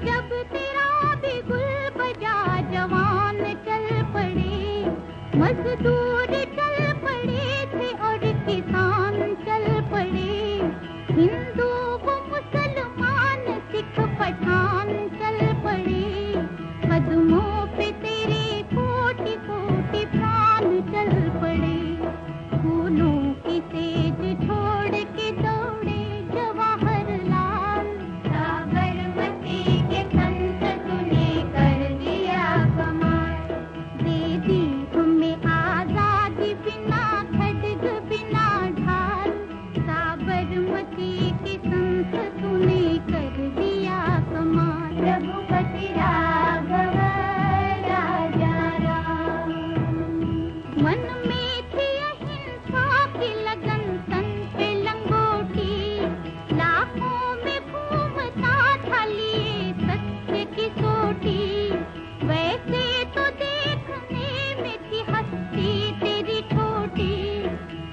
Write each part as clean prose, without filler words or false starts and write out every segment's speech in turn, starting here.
جب تیرا بھی گل بجا جوان چل پڑے، مزدور چل پڑے تھے اور کسان چل پڑے، ہندو و مسلمان سکھ پٹھان چل پڑے، قدموں پہ تیرے کوٹی کوٹی پران چل پڑے، پھولوں کی سیج چھوڑ کے دوڑے جواہر لال، سابرمتی کے سنت تُونے کر دیا کمال، دے دی ہمیں آزادی بنا کھڈگ بنا ڈھال، سابرمتی کے سنت تُونے کر دیا کمال، رگھوپتی راگھو راجا رام، من میں تھی اہنسا کی لگن، تن پہ لنگوٹی، لاکھوں میں گھومتا تھا لیے سچ کی سوٹی، ویسے تو دیکھنے میں تھی ہستی تیری چھوٹی،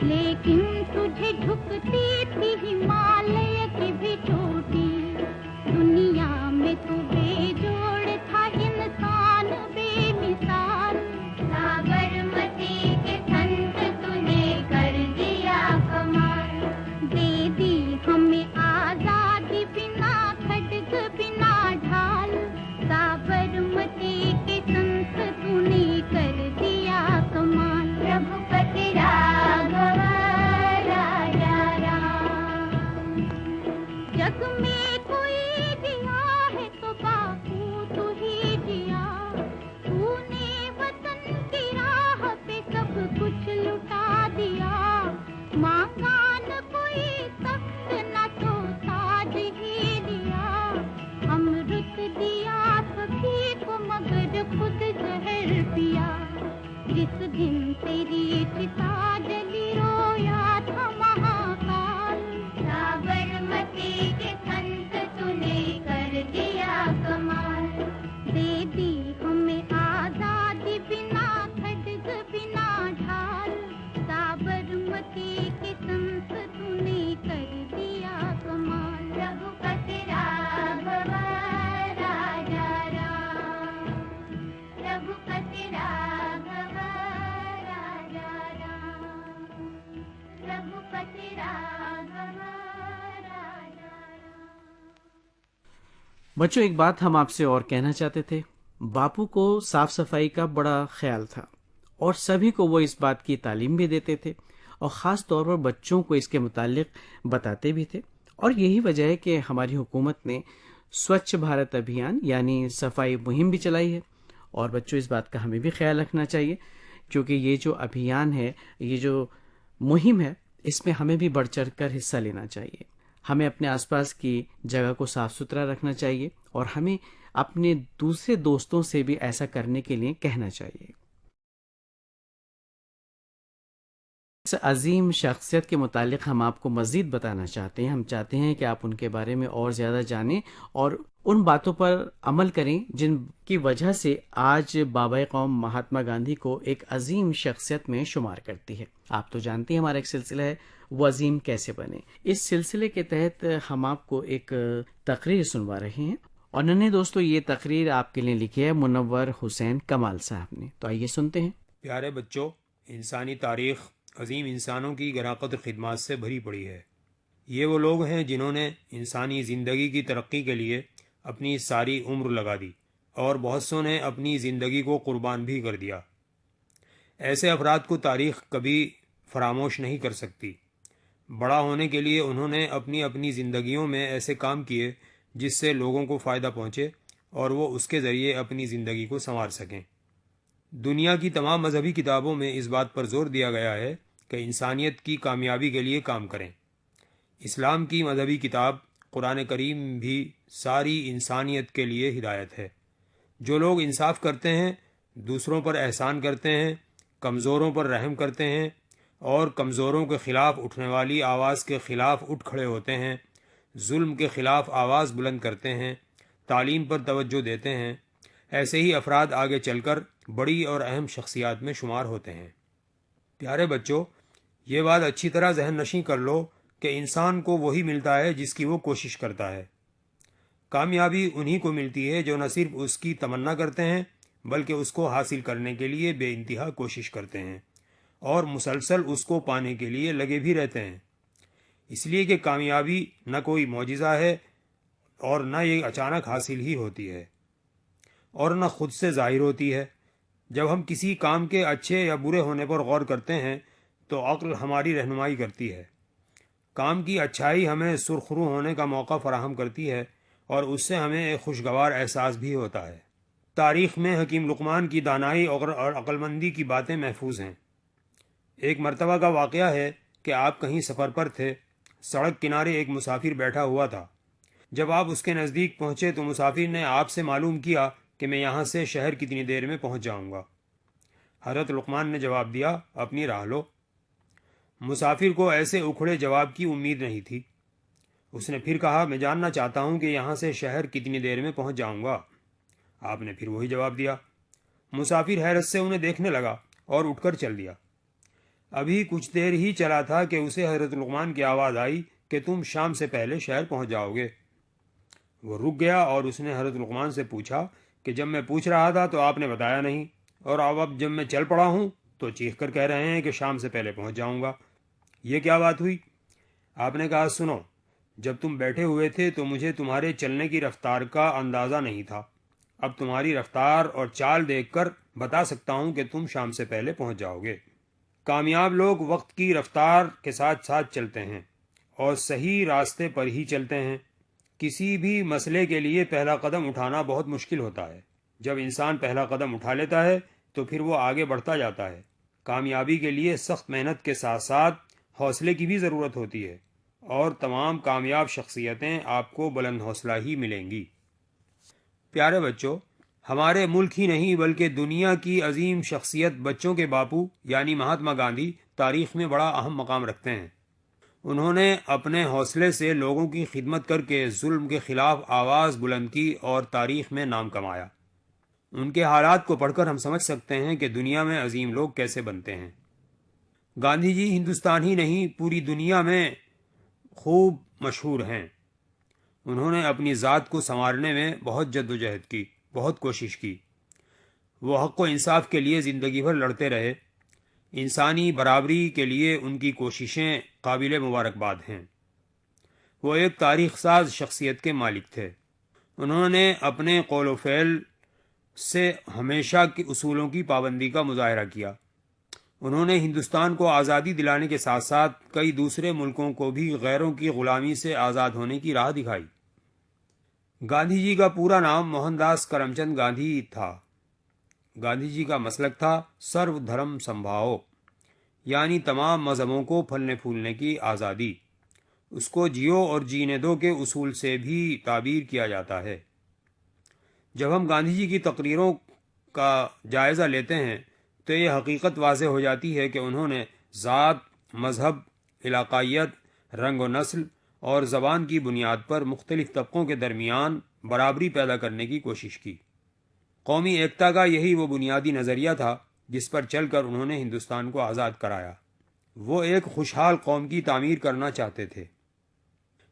لیکن تجھے جھکتی تھی ہمالیہ کی بھی چوٹی، دنیا میں تو بے جوڑ تھا انسان بے مثال، سابرمتی کے سنت تُونے کر دیا کمال، دے دی ہمیں آزادی بنا کھڈگ بنا ڈھال، سابرمتی کے سنت تُونے کر دیا کمال، رگھوپتی راگھو راجا رام، جگ میں کوئی جیا ہے تو باپو تو ہی جیا، تو نے وطن کی راہ پہ سب کچھ لٹا دیا، مانگا نہ کوئی تخت نہ تو تاج ہی دیا، امرت دیا سبھی کو مگر خود زہر پیا، جس دن تیری چتا جلی رویا تھا مہاکال، سابرمتی کے سنت تُونے کر دیا کمال، دے دی ہمیں آزادی بنا کھڈگ بنا ڈھال، سابرمتی کے سنت تُونے کر دیا کمال، رگھوپتی راگھو راجا رام، رگھوپتی راگھو راجا رام، رگھوپتی راگھو راجا رام۔ بچوں، ایک بات ہم آپ سے اور کہنا چاہتے تھے۔ باپو کو صاف صفائی کا بڑا خیال تھا اور سبھی کو وہ اس بات کی تعلیم بھی دیتے تھے اور خاص طور پر بچوں کو اس کے متعلق بتاتے بھی تھے، اور یہی وجہ ہے کہ ہماری حکومت نے سوچھ بھارت ابھیان یعنی صفائی مہم بھی چلائی ہے، اور بچوں اس بات کا ہمیں بھی خیال رکھنا چاہیے، کیونکہ یہ جو ابھیان ہے، یہ جو مہم ہے، اس میں ہمیں بھی بڑھ چڑھ کر حصہ لینا چاہیے۔ ہمیں اپنے آس پاس کی جگہ کو صاف ستھرا رکھنا چاہیے اور ہمیں اپنے دوسرے دوستوں سے بھی ایسا کرنے کے لیے کہنا چاہیے۔ اس عظیم شخصیت کے متعلق ہم آپ کو مزید بتانا چاہتے ہیں۔ ہم چاہتے ہیں کہ آپ ان کے بارے میں اور زیادہ جانیں اور ان باتوں پر عمل کریں جن کی وجہ سے آج بابا قوم مہاتما گاندھی کو ایک عظیم شخصیت میں شمار کرتی ہے۔ آپ تو جانتے ہیں ہمارا ایک سلسلہ ہے وہ عظیم کیسے بنے۔ اس سلسلے کے تحت ہم آپ کو ایک تقریر سنوا رہے ہیں، اور ننھے دوستو یہ تقریر آپ کے لیے لکھی ہے منور حسین کمال صاحب نے، تو آئیے سنتے ہیں۔ پیارے بچوں، انسانی تاریخ عظیم انسانوں کی گراں خدمات سے بھری پڑی ہے۔ یہ وہ لوگ ہیں جنہوں نے انسانی زندگی کی ترقی کے لیے اپنی ساری عمر لگا دی، اور بہت سوں نے اپنی زندگی کو قربان بھی کر دیا۔ ایسے افراد کو تاریخ کبھی فراموش نہیں کر سکتی۔ بڑا ہونے کے لیے انہوں نے اپنی اپنی زندگیوں میں ایسے کام کیے جس سے لوگوں کو فائدہ پہنچے اور وہ اس کے ذریعے اپنی زندگی کو سنوار سکیں۔ دنیا کی تمام مذہبی کتابوں میں اس بات پر زور دیا گیا ہے کہ انسانیت کی کامیابی کے لیے کام کریں۔ اسلام کی مذہبی کتاب قرآن کریم بھی ساری انسانیت کے لیے ہدایت ہے۔ جو لوگ انصاف کرتے ہیں، دوسروں پر احسان کرتے ہیں، کمزوروں پر رحم کرتے ہیں اور کمزوروں کے خلاف اٹھنے والی آواز کے خلاف اٹھ کھڑے ہوتے ہیں، ظلم کے خلاف آواز بلند کرتے ہیں، تعلیم پر توجہ دیتے ہیں، ایسے ہی افراد آگے چل کر بڑی اور اہم شخصیات میں شمار ہوتے ہیں۔ پیارے بچوں، یہ بات اچھی طرح ذہن نشیں کر لو کہ انسان کو وہی ملتا ہے جس کی وہ کوشش کرتا ہے۔ کامیابی انہی کو ملتی ہے جو نہ صرف اس کی تمنا کرتے ہیں بلکہ اس کو حاصل کرنے کے لیے بے انتہا کوشش کرتے ہیں اور مسلسل اس کو پانے کے لیے لگے بھی رہتے ہیں۔ اس لیے کہ کامیابی نہ کوئی معجزہ ہے اور نہ یہ اچانک حاصل ہی ہوتی ہے اور نہ خود سے ظاہر ہوتی ہے۔ جب ہم کسی کام کے اچھے یا برے ہونے پر غور کرتے ہیں تو عقل ہماری رہنمائی کرتی ہے۔ کام کی اچھائی ہمیں سرخرو ہونے کا موقع فراہم کرتی ہے اور اس سے ہمیں ایک خوشگوار احساس بھی ہوتا ہے۔ تاریخ میں حکیم لقمان کی دانائی اور عقلمندی کی باتیں محفوظ ہیں۔ ایک مرتبہ کا واقعہ ہے کہ آپ کہیں سفر پر تھے۔ سڑک کنارے ایک مسافر بیٹھا ہوا تھا۔ جب آپ اس کے نزدیک پہنچے تو مسافر نے آپ سے معلوم کیا کہ میں یہاں سے شہر کتنی دیر میں پہنچ جاؤں گا۔ حضرت لقمان نے جواب دیا، اپنی راہ لو۔ مسافر کو ایسے اکھڑے جواب کی امید نہیں تھی۔ اس نے پھر کہا، میں جاننا چاہتا ہوں کہ یہاں سے شہر کتنی دیر میں پہنچ جاؤں گا۔ آپ نے پھر وہی جواب دیا۔ مسافر حیرت سے انہیں دیکھنے لگا اور اٹھ کر چل دیا۔ ابھی کچھ دیر ہی چلا تھا کہ اسے حضرت لقمان کی آواز آئی کہ تم شام سے پہلے شہر پہنچ جاؤ گے۔ وہ رک گیا اور اس نے حضرت لقمان سے پوچھا کہ جب میں پوچھ رہا تھا تو آپ نے بتایا نہیں، اور اب جب میں چل پڑا ہوں تو چیخ کر کہہ رہے ہیں کہ شام سے پہلے پہنچ جاؤں گا۔ یہ کیا بات ہوئی؟ آپ نے کہا، سنو، جب تم بیٹھے ہوئے تھے تو مجھے تمہارے چلنے کی رفتار کا اندازہ نہیں تھا۔ اب تمہاری رفتار اور چال دیکھ کر بتا سکتا ہوں کہ تم شام سے پہلے پہنچ جاؤ گے۔ کامیاب لوگ وقت کی رفتار کے ساتھ ساتھ چلتے ہیں اور صحیح راستے پر ہی چلتے ہیں۔ کسی بھی مسئلے کے لیے پہلا قدم اٹھانا بہت مشکل ہوتا ہے۔ جب انسان پہلا قدم اٹھا لیتا ہے تو پھر وہ آگے بڑھتا جاتا ہے۔ کامیابی کے لیے سخت محنت کے ساتھ ساتھ حوصلے کی بھی ضرورت ہوتی ہے، اور تمام کامیاب شخصیتیں آپ کو بلند حوصلہ ہی ملیں گی۔ پیارے بچوں، ہمارے ملک ہی نہیں بلکہ دنیا کی عظیم شخصیت بچوں کے باپو یعنی مہاتما گاندھی تاریخ میں بڑا اہم مقام رکھتے ہیں۔ انہوں نے اپنے حوصلے سے لوگوں کی خدمت کر کے ظلم کے خلاف آواز بلند کی اور تاریخ میں نام کمایا۔ ان کے حالات کو پڑھ کر ہم سمجھ سکتے ہیں کہ دنیا میں عظیم لوگ کیسے بنتے ہیں۔ گاندھی جی ہندوستان ہی نہیں پوری دنیا میں خوب مشہور ہیں۔ انہوں نے اپنی ذات کو سنوارنے میں بہت جدوجہد کی، بہت کوشش کی۔ وہ حق و انصاف کے لیے زندگی بھر لڑتے رہے۔ انسانی برابری کے لیے ان کی کوششیں قابل مبارکباد ہیں۔ وہ ایک تاریخ ساز شخصیت کے مالک تھے۔ انہوں نے اپنے قول و فعل سے ہمیشہ کے اصولوں کی پابندی کا مظاہرہ کیا۔ انہوں نے ہندوستان کو آزادی دلانے کے ساتھ ساتھ کئی دوسرے ملکوں کو بھی غیروں کی غلامی سے آزاد ہونے کی راہ دکھائی۔ گاندھی جی کا پورا نام موہن داس کرم چند گاندھی تھا۔ گاندھی جی کا مسلک تھا سرو دھرم سمبھاؤ، یعنی تمام مذہبوں کو پھلنے پھولنے کی آزادی۔ اس کو جیو اور جینے دو کے اصول سے بھی تعبیر کیا جاتا ہے۔ جب ہم گاندھی جی کی تقریروں کا جائزہ لیتے ہیں تو یہ حقیقت واضح ہو جاتی ہے کہ انہوں نے ذات، مذہب، علاقائیت، رنگ و نسل اور زبان کی بنیاد پر مختلف طبقوں کے درمیان برابری پیدا کرنے کی کوشش کی۔ قومی ایکتا کا یہی وہ بنیادی نظریہ تھا جس پر چل کر انہوں نے ہندوستان کو آزاد کرایا۔ وہ ایک خوشحال قوم کی تعمیر کرنا چاہتے تھے۔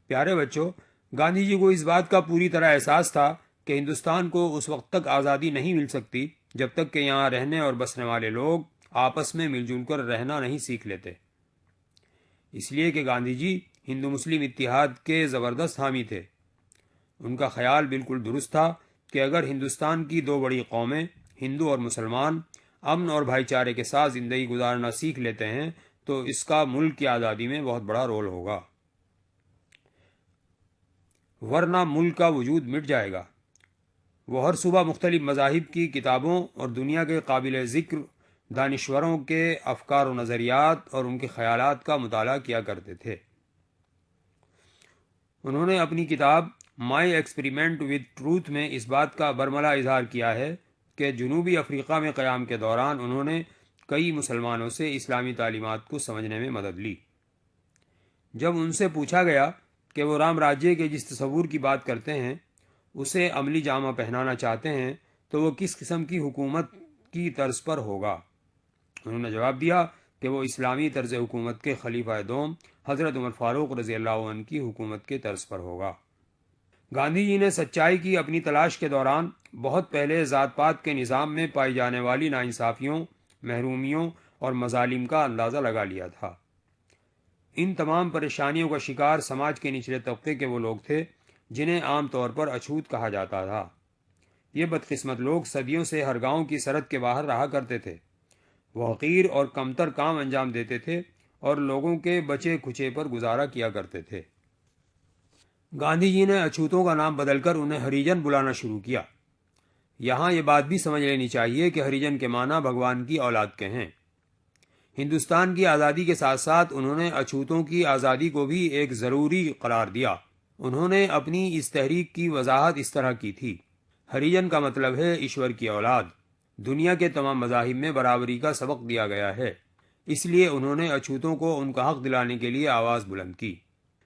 پیارے بچوں، گاندھی جی کو اس بات کا پوری طرح احساس تھا کہ ہندوستان کو اس وقت تک آزادی نہیں مل سکتی جب تک کہ یہاں رہنے اور بسنے والے لوگ آپس میں مل جل کر رہنا نہیں سیکھ لیتے۔ اس لیے کہ گاندھی جی ہندو مسلم اتحاد کے زبردست حامی تھے۔ ان کا خیال بالکل درست تھا کہ اگر ہندوستان کی دو بڑی قومیں ہندو اور مسلمان امن اور بھائی چارے کے ساتھ زندگی گزارنا سیکھ لیتے ہیں تو اس کا ملک کی آزادی میں بہت بڑا رول ہوگا، ورنہ ملک کا وجود مٹ جائے گا۔ وہ ہر صبح مختلف مذاہب کی کتابوں اور دنیا کے قابل ذکر دانشوروں کے افکار و نظریات اور ان کے خیالات کا مطالعہ کیا کرتے تھے۔ انہوں نے اپنی کتاب مائی ایکسپیریمنٹ ود ٹروتھ میں اس بات کا برملا اظہار کیا ہے کہ جنوبی افریقہ میں قیام کے دوران انہوں نے کئی مسلمانوں سے اسلامی تعلیمات کو سمجھنے میں مدد لی۔ جب ان سے پوچھا گیا کہ وہ رام راجیہ کے جس تصور کی بات کرتے ہیں اسے عملی جامہ پہنانا چاہتے ہیں تو وہ کس قسم کی حکومت کی طرز پر ہوگا، انہوں نے جواب دیا کہ وہ اسلامی طرز حکومت کے خلیفہ دوم حضرت عمر فاروق رضی اللہ عنہ کی حکومت کے طرز پر ہوگا۔ گاندھی جی نے سچائی کی اپنی تلاش کے دوران بہت پہلے ذات پات کے نظام میں پائی جانے والی ناانصافیوں، محرومیوں اور مظالم کا اندازہ لگا لیا تھا۔ ان تمام پریشانیوں کا شکار سماج کے نچلے طبقے کے وہ لوگ تھے جنہیں عام طور پر اچھوت کہا جاتا تھا۔ یہ بدقسمت لوگ صدیوں سے ہر گاؤں کی سرحد کے باہر رہا کرتے تھے۔ وہ حقیر اور کمتر کام انجام دیتے تھے اور لوگوں کے بچے کھچے پر گزارا کیا کرتے تھے۔ گاندھی جی نے اچھوتوں کا نام بدل کر انہیں ہریجن بلانا شروع کیا۔ یہاں یہ بات بھی سمجھ لینی چاہیے کہ ہریجن کے معنی بھگوان کی اولاد کے ہیں۔ ہندوستان کی آزادی کے ساتھ ساتھ انہوں نے اچھوتوں کی آزادی کو بھی ایک ضروری قرار دیا۔ انہوں نے اپنی اس تحریک کی وضاحت اس طرح کی تھی: ہریجن کا مطلب ہے ایشور کی اولاد۔ دنیا کے تمام مذاہب میں برابری کا سبق دیا گیا ہے، اس لیے انہوں نے اچھوتوں کو ان کا حق دلانے کے لیے آواز بلند کی۔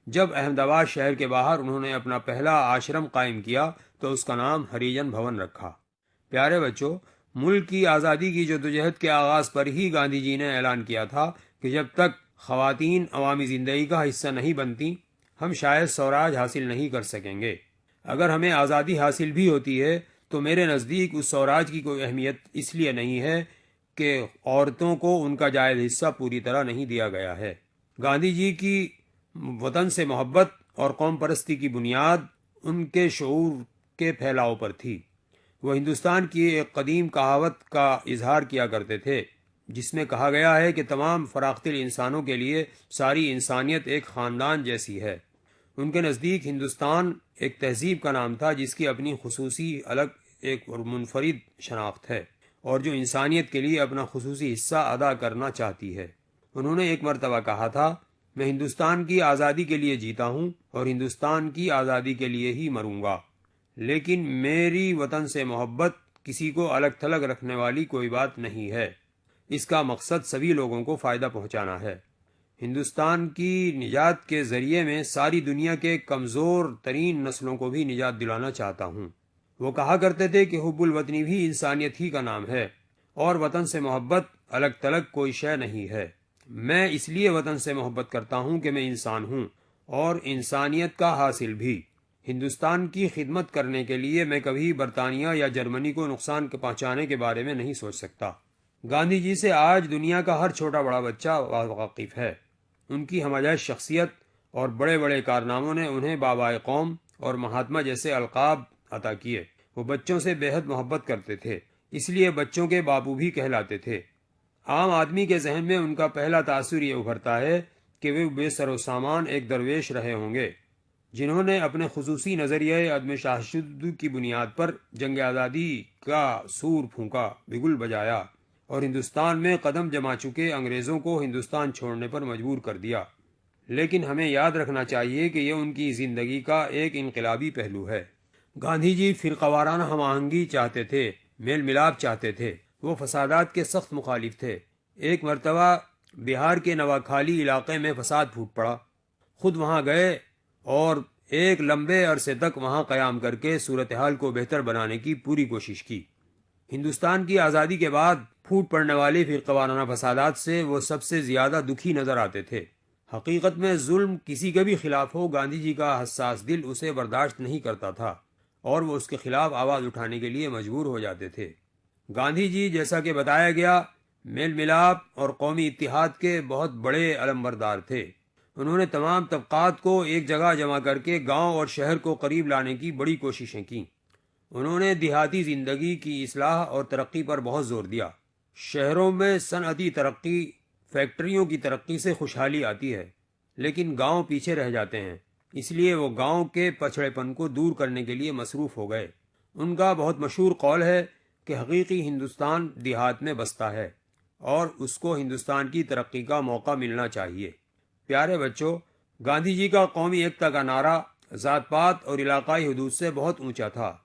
جب احمد آباد شہر کے باہر انہوں نے اپنا پہلا آشرم قائم کیا تو اس کا نام ہریجن بھون رکھا۔ پیارے بچوں، ملک کی آزادی کی جدوجہد کے آغاز پر ہی گاندھی جی نے اعلان کیا تھا کہ جب تک خواتین عوامی زندگی کا حصہ نہیں بنتی، ہم شاید سوراج حاصل نہیں کر سکیں گے۔ اگر ہمیں آزادی حاصل بھی ہوتی ہے تو میرے نزدیک اس سوراج کی کوئی اہمیت اس لیے نہیں ہے کہ عورتوں کو ان کا جائز حصہ پوری طرح نہیں دیا گیا ہے۔ گاندھی جی کی وطن سے محبت اور قوم پرستی کی بنیاد ان کے شعور کے پھیلاؤ پر تھی۔ وہ ہندوستان کی ایک قدیم کہاوت کا اظہار کیا کرتے تھے جس میں کہا گیا ہے کہ تمام فراختل انسانوں کے لیے ساری انسانیت ایک خاندان جیسی ہے۔ ان کے نزدیک ہندوستان ایک تہذیب کا نام تھا جس کی اپنی خصوصی الگ ایک اور منفرد شناخت ہے اور جو انسانیت کے لیے اپنا خصوصی حصہ ادا کرنا چاہتی ہے۔ انہوں نے ایک مرتبہ کہا تھا، میں ہندوستان کی آزادی کے لیے جیتا ہوں اور ہندوستان کی آزادی کے لیے ہی مروں گا، لیکن میری وطن سے محبت کسی کو الگ تھلگ رکھنے والی کوئی بات نہیں ہے۔ اس کا مقصد سبھی لوگوں کو فائدہ پہنچانا ہے۔ ہندوستان کی نجات کے ذریعے میں ساری دنیا کے کمزور ترین نسلوں کو بھی نجات دلانا چاہتا ہوں۔ وہ کہا کرتے تھے کہ حب الوطنی بھی انسانیت ہی کا نام ہے اور وطن سے محبت الگ تلگ کوئی شے نہیں ہے۔ میں اس لیے وطن سے محبت کرتا ہوں کہ میں انسان ہوں اور انسانیت کا حاصل بھی۔ ہندوستان کی خدمت کرنے کے لیے میں کبھی برطانیہ یا جرمنی کو نقصان پہنچانے کے بارے میں نہیں سوچ سکتا۔ گاندھی جی سے آج دنیا کا ہر چھوٹا بڑا بچہ واقف ہے۔ ان کی ہمہ جہت شخصیت اور بڑے بڑے کارناموں نے انہیں بابائے قوم اور مہاتما جیسے القاب عطا کیے۔ وہ بچوں سے بے حد محبت کرتے تھے، اس لیے بچوں کے باپو بھی کہلاتے تھے۔ عام آدمی کے ذہن میں ان کا پہلا تاثر یہ ابھرتا ہے کہ وہ بے سر و سامان ایک درویش رہے ہوں گے جنہوں نے اپنے خصوصی نظریے عدم تشدد کی بنیاد پر جنگ آزادی کا سور پھونکا، بگل بجایا اور ہندوستان میں قدم جما چکے انگریزوں کو ہندوستان چھوڑنے پر مجبور کر دیا۔ لیکن ہمیں یاد رکھنا چاہیے کہ یہ ان کی زندگی کا ایک انقلابی پہلو ہے۔ گاندھی جی فرقہ وارانہ ہم آہنگی چاہتے تھے، میل ملاپ چاہتے تھے۔ وہ فسادات کے سخت مخالف تھے۔ ایک مرتبہ بہار کے نواکھالی علاقے میں فساد پھوٹ پڑا۔ خود وہاں گئے اور ایک لمبے عرصے تک وہاں قیام کر کے صورتحال کو بہتر بنانے کی پوری کوشش کی۔ ہندوستان کی آزادی کے بعد پھوٹ پڑنے والے فرقہ وارانہ فسادات سے وہ سب سے زیادہ دکھی نظر آتے تھے۔ حقیقت میں ظلم کسی کے بھی خلاف ہو، گاندھی جی کا حساس دل اسے برداشت نہیں کرتا تھا اور وہ اس کے خلاف آواز اٹھانے کے لیے مجبور ہو جاتے تھے۔ گاندھی جی، جیسا کہ بتایا گیا، میل ملاپ اور قومی اتحاد کے بہت بڑے علمبردار تھے۔ انہوں نے تمام طبقات کو ایک جگہ جمع کر کے گاؤں اور شہر کو قریب لانے کی بڑی کوششیں کیں۔ انہوں نے دیہاتی زندگی کی اصلاح اور ترقی پر بہت زور دیا۔ شہروں میں صنعتی ترقی، فیکٹریوں کی ترقی سے خوشحالی آتی ہے، لیکن گاؤں پیچھے رہ جاتے ہیں، اس لیے وہ گاؤں کے پچھڑے پن کو دور کرنے کے لیے مصروف ہو گئے۔ ان کا بہت مشہور قول ہے کہ حقیقی ہندوستان دیہات میں بستا ہے اور اس کو ہندوستان کی ترقی کا موقع ملنا چاہیے۔ پیارے بچوں، گاندھی جی کا قومی ایکتا کا نعرہ ذات پات اور علاقائی حدود سے بہت اونچا تھا۔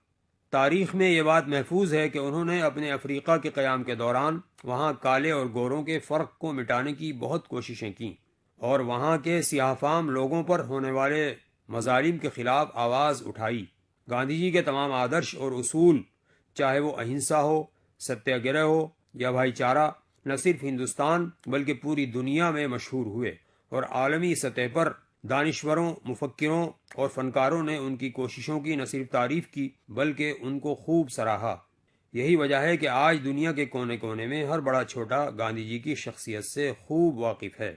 تاریخ میں یہ بات محفوظ ہے کہ انہوں نے اپنے افریقہ کے قیام کے دوران وہاں کالے اور گوروں کے فرق کو مٹانے کی بہت کوششیں کیں اور وہاں کے سیاہ فام لوگوں پر ہونے والے مظالم کے خلاف آواز اٹھائی۔ گاندھی جی کے تمام آدرش اور اصول، چاہے وہ اہنسا ہو، ستیہ گرہ ہو یا بھائی چارہ، نہ صرف ہندوستان بلکہ پوری دنیا میں مشہور ہوئے اور عالمی سطح پر دانشوروں، مفکروں اور فنکاروں نے ان کی کوششوں کی نہ صرف تعریف کی بلکہ ان کو خوب سراہا۔ یہی وجہ ہے کہ آج دنیا کے کونے کونے میں ہر بڑا چھوٹا گاندھی جی کی شخصیت سے خوب واقف ہے۔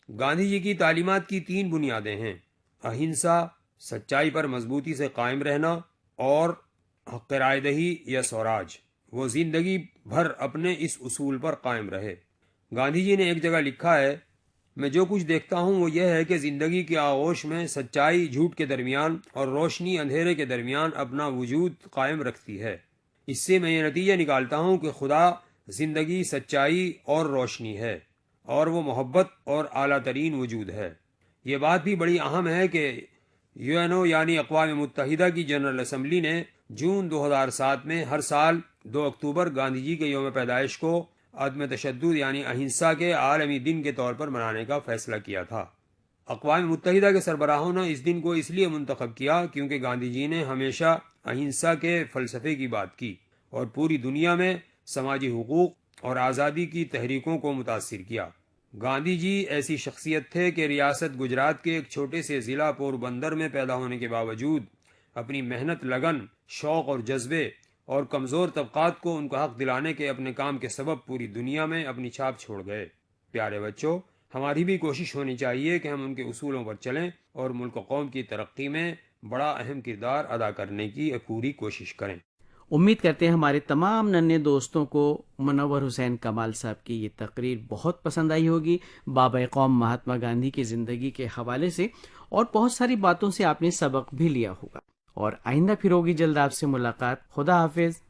گاندھی جی کی تعلیمات کی 3 بنیادیں ہیں: اہنسا، سچائی پر مضبوطی سے قائم رہنا، اور حق رائے دہی یا سوراج۔ وہ زندگی بھر اپنے اس اصول پر قائم رہے۔ گاندھی جی نے ایک جگہ لکھا ہے، میں جو کچھ دیکھتا ہوں وہ یہ ہے کہ زندگی کے آغوش میں سچائی جھوٹ کے درمیان اور روشنی اندھیرے کے درمیان اپنا وجود قائم رکھتی ہے۔ اس سے میں یہ نتیجہ نکالتا ہوں کہ خدا زندگی، سچائی اور روشنی ہے، اور وہ محبت اور اعلیٰ ترین وجود ہے۔ یہ بات بھی بڑی اہم ہے کہ UN یعنی اقوام متحدہ کی جنرل اسمبلی نے جون 2007 میں ہر سال 2 اکتوبر گاندھی جی کے یوم پیدائش کو عدم تشدد یعنی اہنسا کے عالمی دن کے طور پر منانے کا فیصلہ کیا تھا۔ اقوام متحدہ کے سربراہوں نے اس دن کو اس لیے منتخب کیا کیونکہ گاندھی جی نے ہمیشہ اہنسا کے فلسفے کی بات کی اور پوری دنیا میں سماجی حقوق اور آزادی کی تحریکوں کو متاثر کیا۔ گاندھی جی ایسی شخصیت تھے کہ ریاست گجرات کے ایک چھوٹے سے ضلع پوربندر میں پیدا ہونے کے باوجود اپنی محنت، لگن، شوق اور جذبے اور کمزور طبقات کو ان کا حق دلانے کے اپنے کام کے سبب پوری دنیا میں اپنی چھاپ چھوڑ گئے۔ پیارے بچوں، ہماری بھی کوشش ہونی چاہیے کہ ہم ان کے اصولوں پر چلیں اور ملک و قوم کی ترقی میں بڑا اہم کردار ادا کرنے کی پوری کوشش کریں۔ امید کرتے ہیں ہمارے تمام ننھے دوستوں کو منور حسین کمال صاحب کی یہ تقریر بہت پسند آئی ہوگی۔ بابا قوم مہاتما گاندھی کی زندگی کے حوالے سے اور بہت ساری باتوں سے آپ نے سبق بھی لیا ہوگا، اور آئندہ پھر ہوگی جلد آپ سے ملاقات۔ خدا حافظ۔